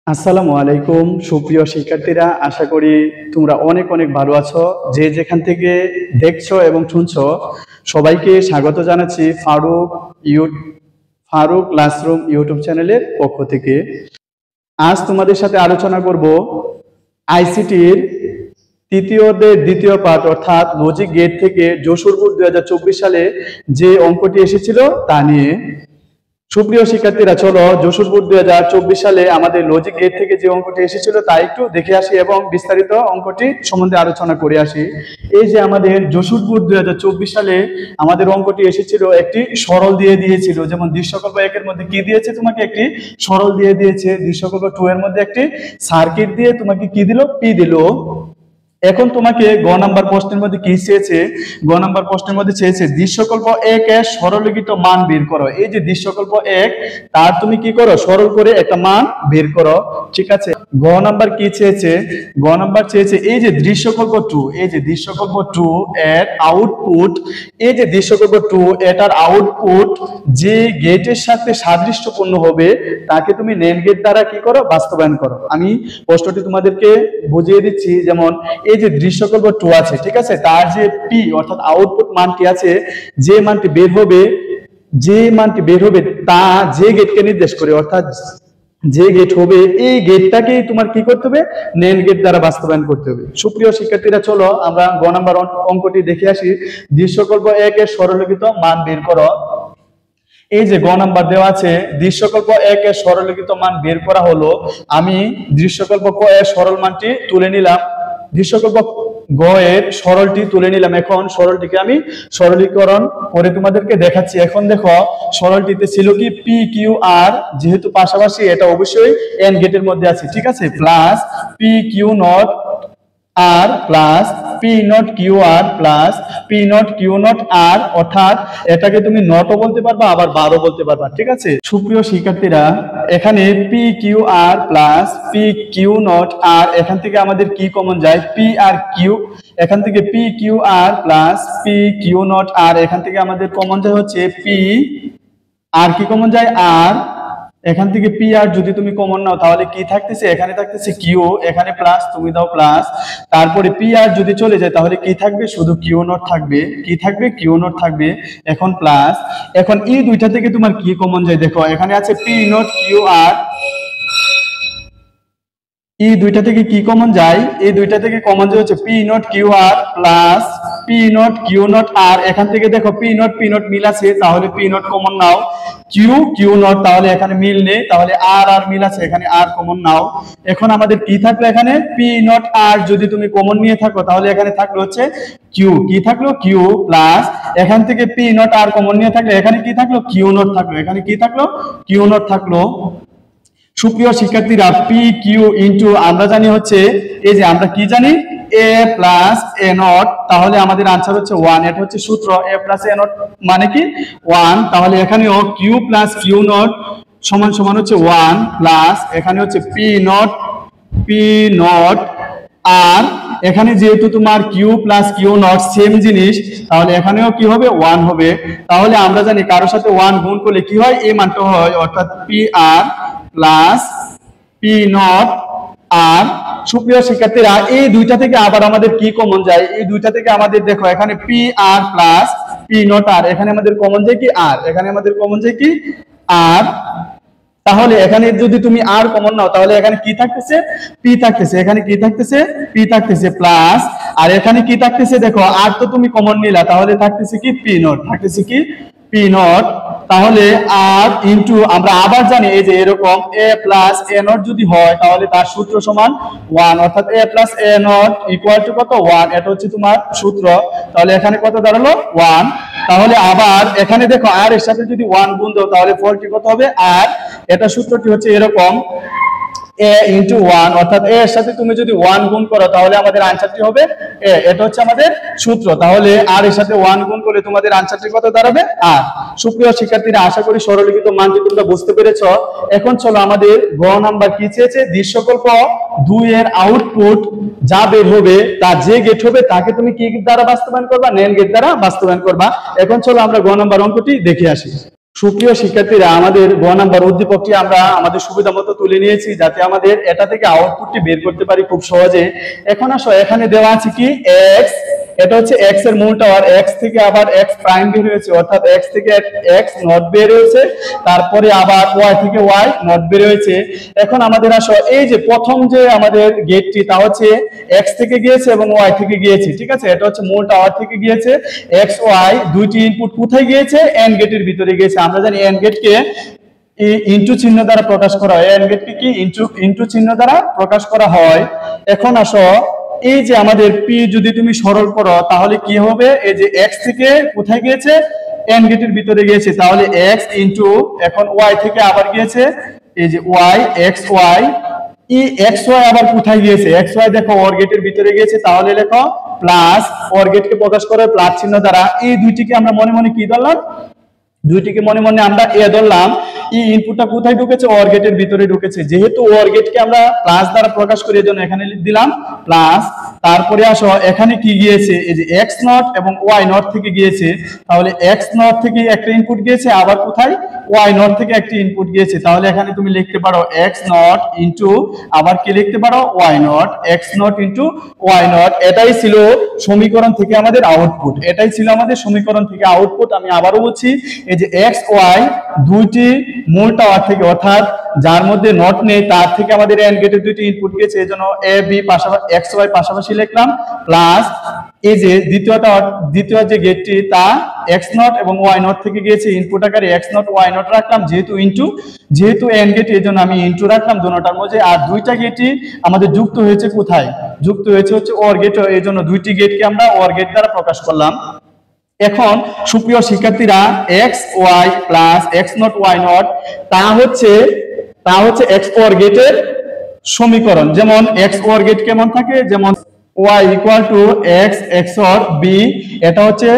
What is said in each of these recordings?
আসসালামু আলাইকুম সুপ্রিয় শিক্ষার্থীরা, আশা করি তোমরা অনেক অনেক ভালো আছো। যে যেখান থেকে দেখছো এবং শুনছো সবাইকে স্বাগত জানাচ্ছি ফারুক ক্লাসরুম ইউটিউব চ্যানেলের পক্ষ থেকে। আজ তোমাদের সাথে আলোচনা করব আইসিটির তৃতীয় অধ্যায়ের দ্বিতীয় পাঠ অর্থাৎ লজিক গেট থেকে যশোর বোর্ড 2024 সালে যে অঙ্কটি এসেছিল তা নিয়ে। সুপ্রিয় শিক্ষার্থীরা, চলো যশোর বোর্ড 2024 সালে আমাদের লজিক গেট থেকে যে অঙ্কটি এসেছিল তা একটু দেখে আসি এবং বিস্তারিত অঙ্কটি সম্বন্ধে আলোচনা করে আসি। এই যে আমাদের যশোর বোর্ড 2024 সালে আমাদের অঙ্কটি এসেছিল, একটি সরল দিয়ে দিয়েছিল। যেমন দৃশ্যকল্প 1 এর মধ্যে কি দিয়েছে, তোমাকে একটি সরল দিয়ে দিয়েছে। দৃশ্যকল্প 2 এর মধ্যে একটি সার্কিট দিয়ে তোমাকে কি দিল, পি দিল। এখন তোমাকে গ নাম্বার প্রশ্নের মধ্যে কি চেয়েছে, গ নাম্বার প্রশ্নের মধ্যে চেয়েছে দৃশ্যকল্প 1 এর সরলীকৃত মান বের করো। এই যে দৃশ্যকল্প 1 তার তুমি কি করো, সরল করে একটা মান বের করো। ঠিক আছে, গ নাম্বার কি চেয়েছে, গ নাম্বার চেয়েছে এই যে দৃশ্যকল্প 2, এই যে দৃশ্যকল্প 2 এর আউটপুট, এই যে দৃশ্যকল্প 2 এটার আউটপুট যে গেটের সাথে সাদৃশ্যপূর্ণ হবে তাকে তুমি নেন গেট দ্বারা কি করো, বাস্তবায়ন করো। আমি প্রশ্নটি তোমাদেরকে বুঝিয়ে দিচ্ছি। যেমন এই যে দৃশ্যকল্প 2 আছে, ঠিক আছে, তার যে পি অর্থাৎ আউটপুট মানটি আছে, যে মানটি বের হবে তা যে গেটকে নির্দেশ করে, অর্থাৎ যে গেট হবে এই গেটটাকেই তোমার কি করতে হবে, নেন গেট দ্বারা বাস্তবায়ন করতে হবে। সুপ্রিয় শিক্ষার্থীরা, চলো আমরা গ নাম্বার অঙ্কটি দেখে আসি। দৃশ্যকল্প 1 এর সরলীকৃত মান বের করো। এই যে গ নাম্বার দেওয়া আছে, দৃশ্যকল্প 1 এর সরলীকৃত মান বের করা হলো। আমি দৃশ্যকল্প ক এর সরল মানটি তুলে নিলাম, দৃশ্যকল্প গ এর সরলটি তুলে নিলাম। এখন সরলটিকে আমি সরলীকরণ করে তোমাদেরকে দেখাচ্ছি। এখন দেখো, সরলটিতে ছিল কি পি কিউ আর, যেহেতু পাশাপাশি এটা অবশ্যই এন গেটের মধ্যে আছে, ঠিক আছে, plus P Q not R plus P not Q R plus P not Q not R, অর্থাৎ এটাকে তুমি নটও বলতে পারবা আবার বারও বলতে পারবা। ঠিক আছে সুপ্রিয় শিক্ষার্থীরা, এখানে P Q R plus P Q not R, এখান থেকে আমাদের কি কমন যায়, পি আর কিউ। এখান থেকে P Q R plus P Q not R, এখান থেকে আমাদের কমন যায় হচ্ছে পি আর, কি কমন যায় আর। এখান থেকে পি আর যদি তুমি কমন নাও তাহলে কি থাকতেছে, এখানে থাকতেছে কিউ, এখানে প্লাস, তুমি দাও প্লাস। তারপরে পি আর যদি চলে যায় তাহলে কি থাকবে, শুধু কিউ নট থাকবে। কি থাকবে, কিউ নট থাকবে। এখন প্লাস, এখন এই দুইটা থেকে তোমার কি কমন যায়, দেখো এখানে আছে পি নট কিউ আর, এই দুইটা থেকে কি কমন যায়, এই দুইটা থেকে কমন যায় হচ্ছে P not Q R plus P not Q not R. এখান থেকে দেখো পি নট মিল আছে, তাহলে পি নট কমন নাও। কিউ নট, তাহলে এখানে মিল নেই, তাহলে আর মিল আছে, এখানে আর কমন নাও। এখন আমাদের কি থাকলো, এখানে পি নট আর যদি তুমি কমন নিয়ে থাকো তাহলে এখানে থাকলো হচ্ছে কিউ, কি থাকলো, কিউ প্লাস এখান থেকে পি নট আর কমন নিয়ে থাকলে এখানে কি থাকলো, কিউ নট থাকলো, এখানে কি থাকলো, কিউ নট থাকলো। সুপ্রিয় শিক্ষার্থীরা, পি কিউ ইন্টু আমরা জানি হচ্ছে, এই যে আমরা কি জানি, এ প্লাস এ নট, তাহলে আমাদের আনসার হচ্ছে 1। এটা হচ্ছে সূত্র, এ প্লাস এ নট মানে কি 1, তাহলে এখানেও কিউ প্লাস কিউ নট সমান সমান হচ্ছে 1 প্লাস এখানে হচ্ছে পি নট আর, এখানে যেহেতু তোমার Q plus Q not same জিনিস, তাহলে এখানেও কি হবে, 1 হবে। তাহলে আমরা জানি কারোর সাথে 1 গুণ করলে কি হয়, এই মানটা হয়, অর্থাৎ P R plus P not R. সুপ্রিয় শিক্ষার্থীরা, এই দুইটা থেকে আবার আমাদের কি কমন যায়, এই দুইটা থেকে আমাদের দেখো এখানে P R plus P not R, এখানে আমাদের কমন যায় কি আর, এখানে আমাদের কমন যায় কি আর। তাহলে এখানে যদি তুমি আর কমন নাও তাহলে এখানে কি থাকতেছে, পি থাকতেছে, এখানে কি থাকতেছে, পি থাকতেছে প্লাস, আর এখানে কি থাকতেছে, দেখো আর তো তুমি কমন নিলা, তাহলে থাকতেছে কি পি নট, থাকতেছে কি পি নট। তাহলে আর ইনটু আমরা আবার জানি এই যে এরকম এ প্লাস এ নট যদি হয় তাহলে তার সূত্র সমান 1, অর্থাৎ A plus A not equal to কত, 1। এটা হচ্ছে তোমার সূত্র, তাহলে এখানে কত দাঁড়ালো, 1। তাহলে আবার এখানে দেখো আর এর সাথে যদি 1 গুণ দাও তাহলে ফলটি কত হবে, আর। এটা সূত্রটি হচ্ছে এরকম a ইনটু 1, অর্থাৎ a এর সাথে তুমি যদি 1 গুণ করো তাহলে আমাদের আনসারটি হবে a। এটা হচ্ছে আমাদের সূত্র, তাহলে আর এর সাথে 1 গুণ করলে তোমাদের আনসারটি কত দাঁড়াবে, আর। সুপ্রিয় শিক্ষার্থীরা, আশা করি সরলীকৃত মানটি তোমরা বুঝতে পেরেছো। এখন চলো আমাদের গ নাম্বার কি চেয়েছে, দৃশ্যকল্প 2 এর আউটপুট যা বের হবে তা যে গেট হবে তাকে তুমি কি দ্বারা বাস্তবায়ন করবা, নেন গেট দ্বারা বাস্তবায়ন করবা। এখন চলো আমরা গ নাম্বার অঙ্কটি দেখে আসি। সুপ্রিয় শিক্ষার্থীরা, আমাদের গ নাম্বার উদ্দীপকটি আমরা আমাদের সুবিধা মতো তুলে নিয়েছি যাতে আমাদের এটা থেকে আউটপুটটি বের করতে পারি খুব সহজে। এখন আসো, এখানে দেওয়া আছে কি x, এটা হচ্ছে x এর মূল টাওয়ার, x থেকে আবার x প্রাইম বের হয়েছে, অর্থাৎ x থেকে x নট বের হয়েছে, তারপরে আবার y থেকে y নট বের হয়েছে। এখন আমাদের আসো, এই যে প্রথম যে আমাদের গেটটি তা হচ্ছে x থেকে গিয়েছে এবং y থেকে গিয়েছে, ঠিক আছে, এটা হচ্ছে মূল টাওয়ার থেকে গিয়েছে। x y দুইটি ইনপুট কোথায় গিয়েছে? এন্ড গেটের ভিতরে গিয়েছে। আমরা জানি এন্ড গেটকে ইনটু চিহ্ন দ্বারা প্রকাশ করা হয়, এন্ড গেটকে কি ইনটু চিহ্ন দ্বারা প্রকাশ করা হয়। এখন আসো, এই যে আমাদের পি যদি তুমি সরল করো তাহলে কি হবে? এই যে x থেকে কোথায় গিয়েছে? এন্ড গেটের ভিতরে গিয়েছে, তাহলে x ইনটু এখন y থেকে আবার গিয়েছে, এই যে y x y, এই x y আবার কোথায় গিয়েছে? x y দেখো অর গেটের ভিতরে গিয়েছে, তাহলে লেখো প্লাস, অর গেটকে প্রকাশ করে প্লাস চিহ্ন দ্বারা। এই দুইটিকে আমরা মনে মনে কি ধরলাম? দুইটিকে মনে মনে আমরা এ ধরলাম। এই ইনপুটটা কোথায় ঢুকেছে? অর গেটের ভিতরে ঢুকেছে, যেহেতু অর গেটকে আমরা প্লাস দ্বারা প্রকাশ করি এজন্য এখানে দিলাম প্লাস। তারপরে আসো, এখানে কি গিয়েছে? এই যে x নট এবং y নট থেকে গিয়েছে, তাহলে x নট থেকে একটা ইনপুট গিয়েছে, আবার কোথায়? y নট থেকে একটা ইনপুট গিয়েছে, তাহলে এখানে তুমি লিখতে পারো x নট ইনটু আবার কি লিখতে পারো? y not, x not into y not. এটাই ছিল সমীকরণ থেকে আমাদের আউটপুট, এটাই ছিল আমাদের সমীকরণ থেকে আউটপুট। আমি আবারও বলছি, এই যে x y দুইটি মূল টাওয়ার থেকে, অর্থাৎ যার মধ্যে নট নেই তার থেকে আমাদের এন্ড গেটের দুইটি ইনপুট গিয়েছে, এজন্য a b পাশাপাশি x y পাশাপাশি লিখলাম প্লাস। এই যে দ্বিতীয় যে গেটটি তা x নট এবং y নট থেকে গিয়েছে, ইনপুট আকারে x নট y নট রাখলাম, যেহেতু এন্ড গেট এজন্য আমি ইনটু রাখলাম দুটোটার মধ্যে। আর দুইটা গেটই আমাদের যুক্ত হয়েছে কোথায়? যুক্ত হয়েছে হচ্ছে অর গেট, এজন্য দুইটি গেটকে আমরা অর গেট দ্বারা প্রকাশ করলাম। এখন সুপ্রিয় শিক্ষার্থীরা, x y plus x not y not তা হচ্ছে x অর গেটের সমীকরণ। যেমন x অর গেট কেমন থাকে? যেমন y equal to x XOR b, এটা হচ্ছে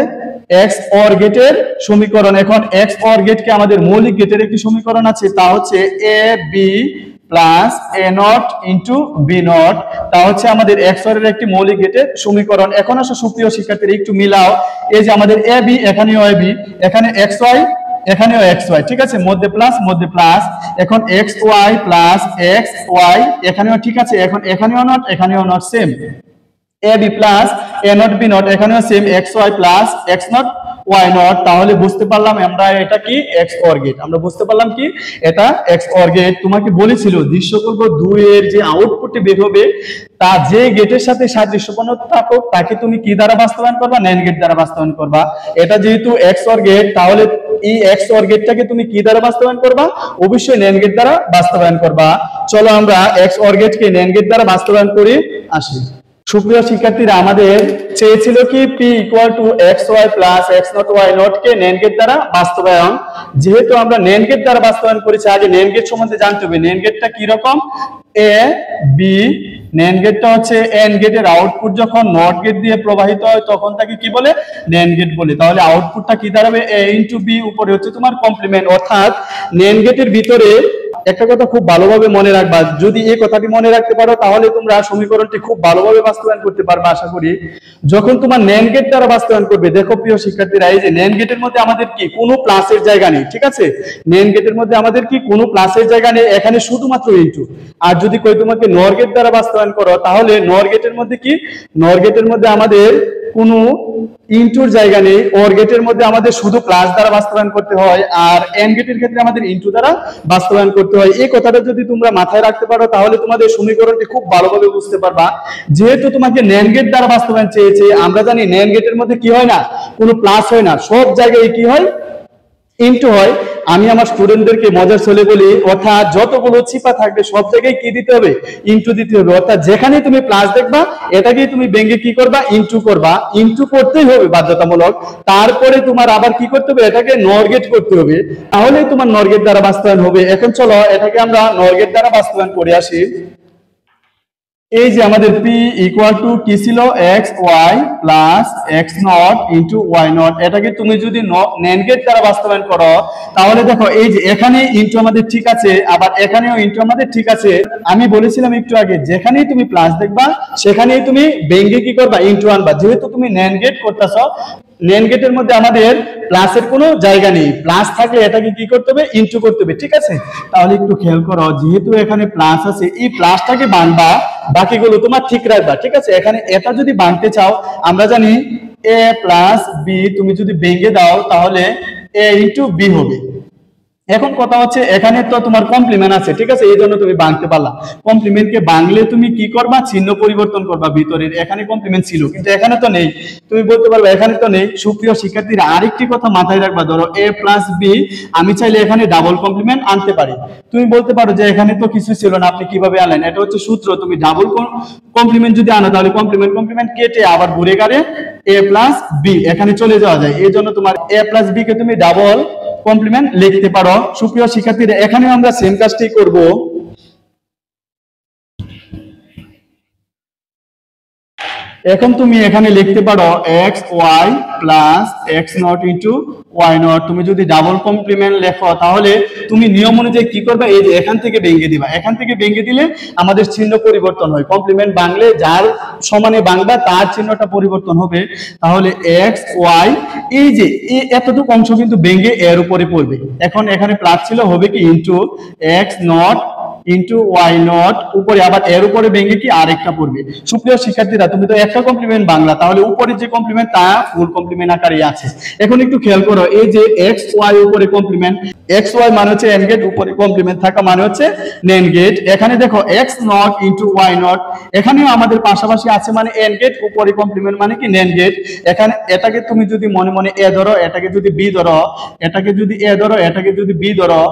x অর গেটের সমীকরণ। এখন x অর গেটকে আমাদের মৌলিক গেটের একটি সমীকরণ আছে, তা হচ্ছে a b plus a not into b not, তা হচ্ছে আমাদের x অর এর একটি মৌলিক গেটের সমীকরণ। এখন আসো সুপ্রিয় শিক্ষার্থীরা, একটু মিলাও। এই যে আমাদের a b, এখানেও a b, এখানে x y, এখানেও x y, ঠিক আছে, মধ্যে প্লাস মধ্যে প্লাস। এখন x y plus x y, এখানেও ঠিক আছে, এখন এখানেও নট এখানেও not, same. a b plus a not b not, এখানেও same x y plus x not y not. তাহলে বুঝতে পারলাম আমরা এটা কি? x or gate. আমরা বুঝতে পারলাম কি এটা x অর গেট। তোমাকে বলেছিল দৃশ্যকল্প 2 এর যে আউটপুটটি বের হবে তা যে গেটের সাথে সাদৃশ্যপূর্ণ থাকুক তাকে তুমি কি দ্বারা বাস্তবায়ন করবা? NAND গেট দ্বারা বাস্তবায়ন করবা। এটা যেহেতু x অর গেট, তাহলে এই x অর গেটটাকে তুমি কি দ্বারা বাস্তবায়ন করবা? অবশ্যই NAND গেট দ্বারা বাস্তবায়ন করবা। চলো আমরা x অর গেটকে NAND গেট দ্বারা বাস্তবায়ন করে আসি। সুপ্রিয় শিক্ষার্থীরা, আমাদের চেয়েছিল কি p equal to x y plus x not y not কে NAND গেট দ্বারা বাস্তবায়ন। যেহেতু আমরা NAND গেট দ্বারা বাস্তবায়ন করেছি, আগে NAND গেট সম্বন্ধে জানতে হবে। NAND গেটটা কি রকম? a b, NAND গেটটা হচ্ছে এন্ড গেটের আউটপুট যখন নট গেট দিয়ে প্রবাহিত হয় তখন তাকে কি বলে? NAND গেট বলে। তাহলে আউটপুটটা কি দাঁড়াবে? a ইনটু b, উপরে হচ্ছে তোমার কমপ্লিমেন্ট। অর্থাৎ NAND গেটের ভিতরে একটা কথা খুব ভালোভাবে মনে রাখবা, যদি এই কথাটি মনে রাখতে পারো তাহলে তোমরা সমীকরণটি খুব ভালোভাবে বাস্তবায়ন করতে পারবে আশা করি। যখন তোমার NAND গেট দ্বারা বাস্তবায়ন করবে, দেখো প্রিয় শিক্ষার্থীরা, এই যে NAND গেটের মধ্যে আমাদের কি কোনো প্লাসের জায়গা নেই, ঠিক আছে, NAND গেটের মধ্যে আমাদের কি কোনো প্লাসের জায়গা নেই, এখানে শুধুমাত্র ইনটু। আর যদি কই তোমাকে NOR গেট দ্বারা বাস্তবায়ন করো, তাহলে NOR গেটের মধ্যে কি? NOR গেটের মধ্যে আমাদের কোনো ইনটুর জায়গা নেই, অর গেটের মধ্যে আমাদের শুধু প্লাস দ্বারা বাস্তবায়ন করতে হয়, আর এন্ড গেটের ক্ষেত্রে আমাদের ইনটু দ্বারা বাস্তবায়ন করতে হয়। এই কথাটা যদি তোমরা মাথায় রাখতে পারো তাহলে তোমাদের সমীকরণটি খুব ভালোভাবে বুঝতে পারবা। যেহেতু তোমাকে NAND গেট দ্বারা বাস্তবায়ন চেয়েছে, আমরা জানি NAND গেটের মধ্যে কি হয় না? কোনো প্লাস হয় না, সব জায়গায় কি হয়? ইনটু হয়। আমি আমার স্টুডেন্টদেরকে মজার ছলে বলি, অর্থাৎ যতগুলো চিপা থাকবে সব জায়গায় কি দিতে হবে? ইনটু দিতে হবে। অর্থাৎ যেখানে তুমি প্লাস দেখবা এটাকেই তুমি ভেঙে কি করবা? ইনটু করবা। ইনটু করতেই হবে বাধ্যতামূলক। তারপরে তোমার আবার কি করতে হবে? এটাকে NOR গেট করতে হবে, তাহলেই তোমার NOR গেট দ্বারা বাস্তবায়ন হবে। এখন চলো এটাকে আমরা NOR গেট দ্বারা বাস্তবায়ন করে আসি। এই যে আমাদের p ইকুয়াল টু কি ছিল? x y plus x not into y not. এটাকে তুমি যদি NAND গেট দ্বারা বাস্তবায়ন করো তাহলে দেখো, এই যে এখানে ইনটু আমাদের ঠিক আছে, আবার এখানেও ইনটু আমাদের ঠিক আছে। আমি বলেছিলাম একটু আগে, যেখানেই তুমি প্লাস দেখবা সেখানেই তুমি ভেঙে কি করবা? ইনটু আনবা। যেহেতু তুমি NAND গেট করতেছো, NAND গেটের মধ্যে আমাদের প্লাসের কোনো জায়গা নেই, প্লাস থাকলে এটাকে কি করতে হবে, ইনটু করতে হবে, ঠিক আছে। তাহলে একটু খেয়াল করো, যেহেতু এখানে প্লাস আছে, এই প্লাসটাকে ভাঙবা, বাকিগুলো তোমার ঠিক রাখবা, ঠিক আছে। এখানে এটা যদি ভাঙতে চাও, আমরা জানি a প্লাস b, তুমি যদি ভেঙে দাও তাহলে a ইনটু b হবে। এখন কথা হচ্ছে এখানে তো তোমার কমপ্লিমেন্ট আছে, ঠিক আছে, এই জন্য তুমি ভাঙতে পারলা। কমপ্লিমেন্টকে ভাঙলে তুমি কি করবা, চিহ্ন পরিবর্তন করবা ভিতরের। এখানে কমপ্লিমেন্ট ছিল কিন্তু এখানে তো নেই, তুমি বলতে পারবে এখানে তো নেই। সুপ্রিয় শিক্ষার্থীরা আরেকটি কথা মাথায় রাখবা, ধরো a প্লাস b, আমি চাইলে এখানে ডাবল কমপ্লিমেন্ট আনতে পারি। তুমি বলতে পারো যে এখানে তো কিছু ছিল না, আপনি কিভাবে আনলেন? এটা হচ্ছে সূত্র, তুমি ডাবল কমপ্লিমেন্ট যদি আনো তাহলে কমপ্লিমেন্ট কমপ্লিমেন্ট কেটে আবার ঘুরে গেলে a প্লাস b এখানে চলে যাওয়া যায়। এই জন্য তোমার a প্লাস b কে তুমি ডাবল কমপ্লিমেন্ট লিখতে পারো। সুপ্রিয় শিক্ষার্থীরা এখানে আমরা সেম কাজটি করব। এখন তুমি এখানে লিখতে পারো X Y plus X not into Y not. তুমি যদি ডাবল কমপ্লিমেন্ট লেখো তাহলে তুমি নিয়ম অনুযায়ী কি করবে, এই যে এখান থেকে ভেঙে দিবা। এখান থেকে ভেঙে দিলে আমাদের চিহ্ন পরিবর্তন হয়, কমপ্লিমেন্ট ভাঙলে যার সমানে ভাঙবা তার চিহ্নটা পরিবর্তন হবে। তাহলে এক্স ওয়াই, এই যে এতটুকু অংশ কিন্তু ভেঙে এর উপরে পড়বে। এখন এখানে প্লাস ছিল, হবে কি into X not into Y not, উপরে আবার এর উপরে ভেঙে কি আরেকটা পড়বে। সুপ্রিয় শিক্ষার্থীরা তুমি তো একটা কমপ্লিমেন্ট বাংলা, তাহলে উপরে যে কমপ্লিমেন্ট তা ফুল কমপ্লিমেন্ট আকারে আছে। এখন একটু খেয়াল করো, এই যে এক্স ওয়াই উপরে কমপ্লিমেন্ট, এক্স ওয়াই মানে হচ্ছে এন্ড গেট, উপরে কমপ্লিমেন্ট থাকা মানে হচ্ছে NAND গেট। এখানে দেখো X not into Y not, এখানেও আমাদের পাশাপাশি আছে মানে এন্ড গেট, উপরে কমপ্লিমেন্ট মানে কি NAND গেট। এখানে এটাকে তুমি যদি মনে মনে এ ধরো, এটাকে যদি বি ধরো, এটাকে যদি এ ধরো, এটাকে যদি বি ধরো,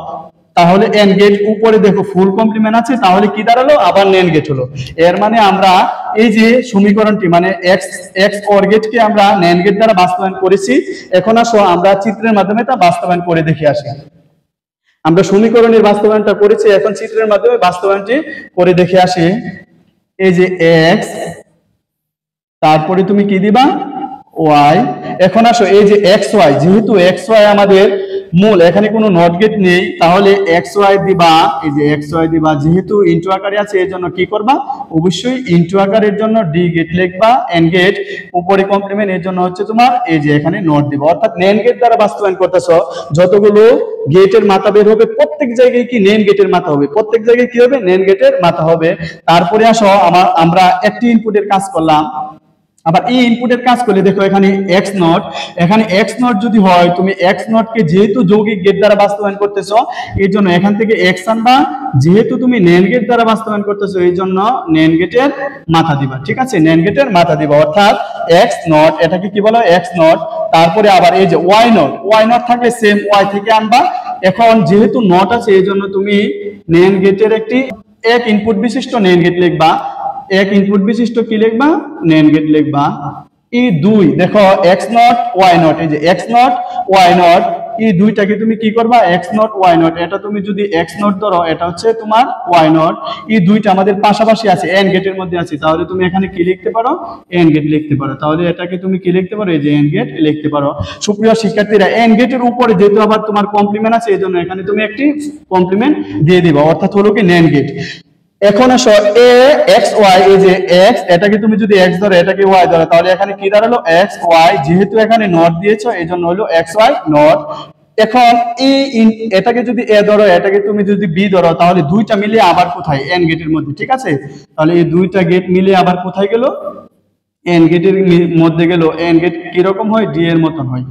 তাহলে এন্ড গেট উপরে দেখো ফুল কমপ্লিমেন্ট আছে, তাহলে কি দাঁড়ালো, আবার NAND গেট হলো। এর মানে আমরা এই যে সমীকরণটি মানে এক্স অর গেটকে আমরা NAND গেট দ্বারা বাস্তবায়ন করেছি। এখন আসো আমরা চিত্রের মাধ্যমে তা বাস্তবায়ন করে দেখে আসি। আমরা সমীকরণের বাস্তবায়নটা করেছি, এখন চিত্রের মাধ্যমে বাস্তবায়নটি করে দেখে আসি। এই যে এক্স, তারপরে তুমি কি দিবা, ওয়াই। এখন আসো এই যে এক্স ওয়াই, যেহেতু এক্স ওয়াই আমাদের মূল, এখানে কোনো নট গেট নেই, তাহলে এক্স ওয়াই দিবা, এই যে এক্স ওয়াই দিবা, যেহেতু ইনটু আকারে আছে এই জন্য কি করবা, অবশ্যই ইনটু আকারের জন্য ডি গেট লিখবা, এন্ড গেট উপরে কমপ্লিমেন্ট, এর জন্য হচ্ছে তোমার এই যে এখানে নট দিবা। অর্থাৎ NAND গেট দ্বারা বাস্তবায়ন করতেছো, যতগুলো গেটের মাথা বের হবে প্রত্যেক জায়গায় কি NAND গেটের মাথা হবে, প্রত্যেক জায়গায় কি হবে, NAND গেটের মাথা হবে। তারপরে আসো আমরা একটি ইনপুটের কাজ করলাম, আবার এই ইনপুটের কাজ করলে দেখো এখানে এক্স নট, এখানে এক্স নট যদি হয়, তুমি এক্স নট কে যেহেতু যৌগিক গেট দ্বারা বাস্তবায়ন করতেছো এর জন্য এখান থেকে এক্স আনবা, যেহেতু তুমি NAND গেট দ্বারা বাস্তবায়ন করতেছো এই জন্য NAND গেটের মাথা দিবা, ঠিক আছে, NAND গেটের মাথা দিবা। অর্থাৎ এক্স নট, এটাকে কি বলো, এক্স নট। তারপরে আবার এই যে ওয়াই নট, ওয়াই নট থাকলে সেম ওয়াই থেকে আনবা। এখন যেহেতু নট আছে এই জন্য তুমি NAND গেটের একটি এক ইনপুট বিশিষ্ট NAND গেট লিখবা, এক ইনপুট বিশিষ্ট কি লিখবা, NAND গেট লিখবা। এই দুই দেখো এক্স নট ওয়াই নট, এই যে এক্স নট ওয়াই নট, এই দুইটাকে তুমি কি করবা, এক্স নট ওয়াই নট, এটা তুমি যদি এক্স নট ধরো এটা হচ্ছে তোমার ওয়াই নট, এই দুইটা আমাদের পাশাপাশি আছে, এন্ড গেটের মধ্যে আছে, তাহলে তুমি এখানে কি লিখতে পারো, এন্ড গেট লিখতে পারো। তাহলে এটাকে তুমি কি লিখতে পারো, এই যে এন্ড গেট লিখতে পারো। সুপ্রিয় শিক্ষার্থীরা এন্ড গেটের উপরে যেহেতু আবার তোমার কমপ্লিমেন্ট আছে এই জন্য এখানে তুমি একটি কমপ্লিমেন্ট দিয়ে দিবা, অর্থাৎ হলো কি NAND গেট। এখন আসো এ এক্স ওয়াই, এই যে এক্স, এটাকে তুমি যদি এক্স ধরো এটাকে ওয়াই ধরো, তাহলে এখানে কি দাঁড়ালো, এক্স ওয়াই, যেহেতু এখানে নট দিয়েছো এই জন্য হলো এক্স ওয়াই নট। এখন এটাকে যদি এ ধরো, এটাকে তুমি যদি বি ধরো, তাহলে দুইটা মিলে আবার কোথায়, এন্ড গেটের মধ্যে, ঠিক আছে। তাহলে এই দুইটা গেট মিলে আবার কোথায় গেল, এন্ড গেটের মধ্যে গেল। এন্ড গেট কিরকম হয়, ডি এর মতন হয়।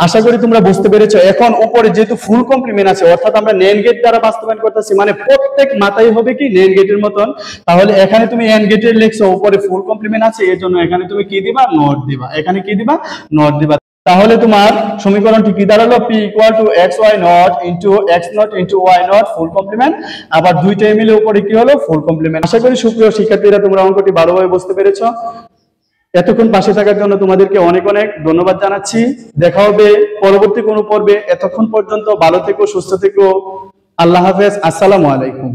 আশা করি তোমরা বুঝতে পেরেছো। এখন উপরে যেহেতু ফুল কমপ্লিমেন্ট আছে, অর্থাৎ আমরা NAND গেট দ্বারা বাস্তবায়ন করতেছি, মানে প্রত্যেক মাথায় হবে কি NAND গেটের মতন, তাহলে এখানে তুমি এন্ড গেটের লিখছো, উপরে ফুল কমপ্লিমেন্ট আছে এর জন্য এখানে তুমি কি দিবা, নট দিবা, এখানে কি দিবা, নট দিবা। তাহলে তোমার সমীকরণটি কি দাঁড়ালো, p = xy not into x not into y not full complement, আবার দুইটাই মিলে উপরে কি হলো, ফুল কমপ্লিমেন্ট। আশা করি সুপ্রিয় শিক্ষার্থীরা তোমরা অঙ্কটি ভালোভাবে বুঝতে পেরেছো। এতক্ষণ পাশে থাকার জন্য তোমাদেরকে অনেক অনেক ধন্যবাদ জানাচ্ছি। দেখা হবে পরবর্তী কোনো পর্বে। এতক্ষণ পর্যন্ত ভালো থেকো, সুস্থ থেকো। আল্লাহ হাফেজ, আসসালামু আলাইকুম।